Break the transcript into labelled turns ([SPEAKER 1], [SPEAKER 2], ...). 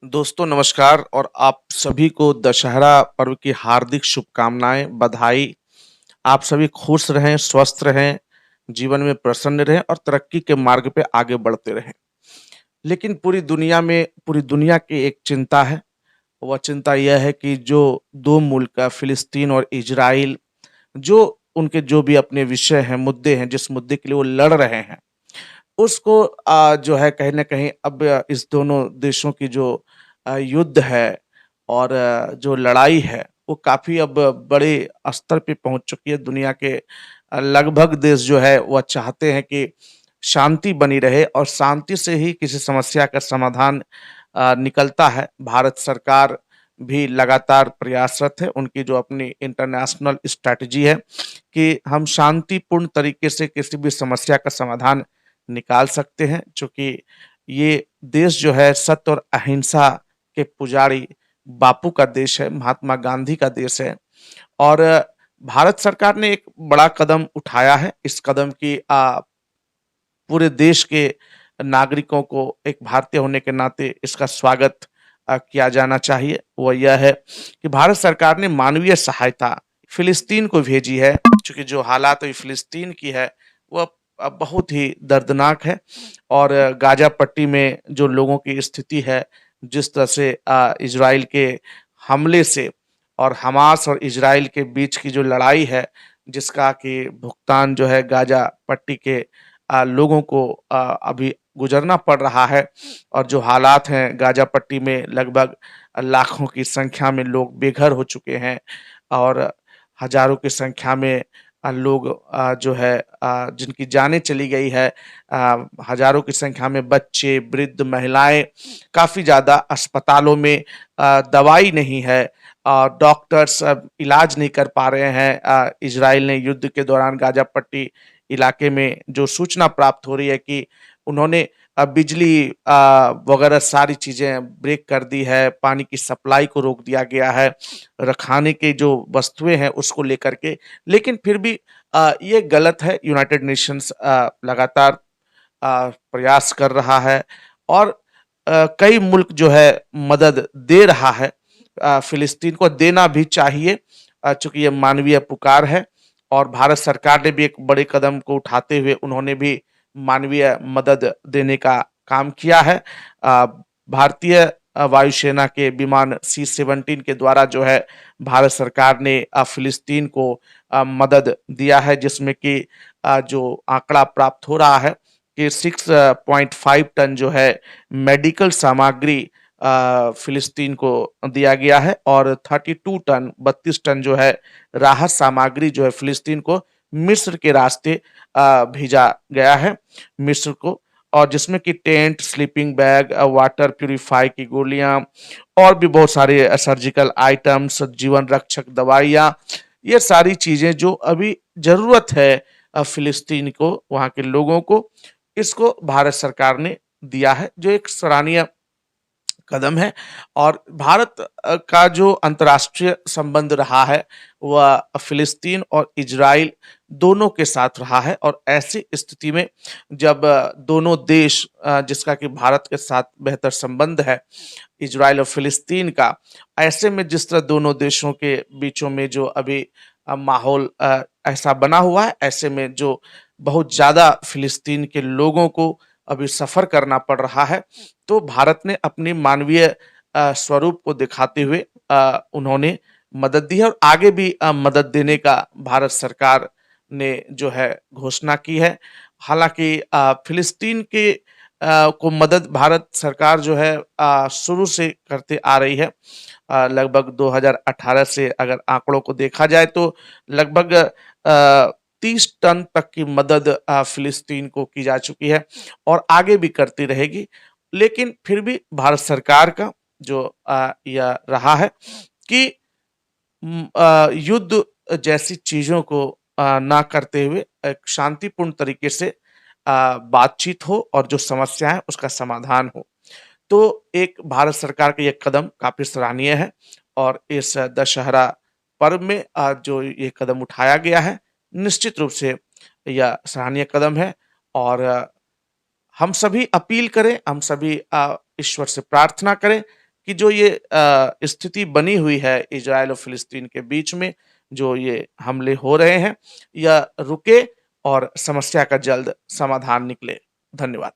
[SPEAKER 1] दोस्तों नमस्कार और आप सभी को दशहरा पर्व की हार्दिक शुभकामनाएं, बधाई। आप सभी खुश रहें, स्वस्थ रहें, जीवन में प्रसन्न रहें और तरक्की के मार्ग पे आगे बढ़ते रहें। लेकिन पूरी दुनिया की एक चिंता है, वह चिंता यह है कि जो 2 मुल्क फ़िलिस्तीन और इज़राइल, जो उनके जो भी अपने विषय हैं, मुद्दे हैं, जिस मुद्दे के लिए वो लड़ रहे हैं, उसको जो है कहीं न कहीं अब इस दोनों देशों की जो युद्ध है और जो लड़ाई है, वो काफ़ी अब बड़े स्तर पे पहुँच चुकी है। दुनिया के लगभग देश जो है वह चाहते हैं कि शांति बनी रहे और शांति से ही किसी समस्या का समाधान निकलता है। भारत सरकार भी लगातार प्रयासरत है। उनकी जो अपनी इंटरनेशनल स्ट्रैटेजी है कि हम शांतिपूर्ण तरीके से किसी भी समस्या का समाधान निकाल सकते हैं, चूँकि ये देश जो है सत्य और अहिंसा के पुजारी बापू का देश है, महात्मा गांधी का देश है और भारत सरकार ने एक बड़ा कदम उठाया है। इस कदम की पूरे देश के नागरिकों को एक भारतीय होने के नाते इसका स्वागत किया जाना चाहिए। वो यह है कि भारत सरकार ने मानवीय सहायता फ़िलिस्तीन को भेजी है, चूँकि जो हालात अभी फ़िलिस्तीन की है, वह बहुत ही दर्दनाक है और गाज़ा पट्टी में जो लोगों की स्थिति है, जिस तरह से इज़राइल के हमले से और हमास और इज़राइल के बीच की जो लड़ाई है, जिसका कि भुगतान जो है गाज़ा पट्टी के लोगों को अभी गुज़रना पड़ रहा है और जो हालात हैं गाज़ा पट्टी में लगभग लाखों की संख्या में लोग बेघर हो चुके हैं और हज़ारों की संख्या में लोग जो है जिनकी जानें चली गई है, हज़ारों की संख्या में बच्चे, वृद्ध, महिलाएँ, काफ़ी ज़्यादा अस्पतालों में दवाई नहीं है, डॉक्टर्स अब इलाज नहीं कर पा रहे हैं। इज़राइल ने युद्ध के दौरान गाज़ा पट्टी इलाके में जो सूचना प्राप्त हो रही है कि उन्होंने बिजली वगैरह सारी चीज़ें ब्रेक कर दी है, पानी की सप्लाई को रोक दिया गया है, खाने की जो वस्तुएँ हैं उसको लेकर के। लेकिन फिर भी ये गलत है, यूनाइटेड नेशंस लगातार प्रयास कर रहा है और कई मुल्क जो है मदद दे रहा है। फ़िलिस्तीन को देना भी चाहिए, चूँकि ये मानवीय पुकार है और भारत सरकार ने भी एक बड़े कदम को उठाते हुए उन्होंने भी मानवीय मदद देने का काम किया है। भारतीय वायुसेना के विमान C-17 के द्वारा जो है भारत सरकार ने फ़िलिस्तीन को मदद दिया है, जिसमें कि जो आंकड़ा प्राप्त हो रहा है कि 6.5 टन जो है मेडिकल सामग्री फ़िलिस्तीन को दिया गया है और 32 टन जो है राहत सामग्री जो है फ़िलिस्तीन को मिस्र के रास्ते भेजा गया है मिस्र को, और जिसमें कि tent, sleeping bag, water purify की गोलियाँ और भी बहुत सारे सर्जिकल आइटम्स, जीवन रक्षक दवाइयाँ, ये सारी चीज़ें जो अभी ज़रूरत है फ़िलिस्तीन को, वहाँ के लोगों को, इसको भारत सरकार ने दिया है, जो एक सराहनीय कदम है। और भारत का जो अंतर्राष्ट्रीय संबंध रहा है, वह फ़िलिस्तीन और इज़राइल दोनों के साथ रहा है और ऐसी स्थिति में जब दोनों देश जिसका कि भारत के साथ बेहतर संबंध है, इज़राइल और फ़िलिस्तीन का, ऐसे में जिस तरह दोनों देशों के बीचों में जो अभी माहौल ऐसा बना हुआ है, ऐसे में जो बहुत ज़्यादा फ़िलिस्तीन के लोगों को अभी सफ़र करना पड़ रहा है, तो भारत ने अपनी मानवीय स्वरूप को दिखाते हुए उन्होंने मदद दी है और आगे भी मदद देने का भारत सरकार ने जो है घोषणा की है। हालाँकि फ़िलिस्तीन के को मदद भारत सरकार जो है शुरू से करते आ रही है। लगभग 2018 से अगर आंकड़ों को देखा जाए तो लगभग 30 टन तक की मदद फ़िलिस्तीन को की जा चुकी है और आगे भी करती रहेगी। लेकिन फिर भी भारत सरकार का जो यह रहा है कि युद्ध जैसी चीज़ों को ना करते हुए एक शांतिपूर्ण तरीके से बातचीत हो और जो समस्या है उसका समाधान हो। तो एक भारत सरकार का ये कदम काफ़ी सराहनीय है और इस दशहरा पर्व में जो ये कदम उठाया गया है, निश्चित रूप से यह सराहनीय कदम है और हम सभी अपील करें, हम सभी ईश्वर से प्रार्थना करें कि जो ये स्थिति बनी हुई है इज़राइल और फ़िलिस्तीन के बीच में, जो ये हमले हो रहे हैं, यह रुके और समस्या का जल्द समाधान निकले। धन्यवाद।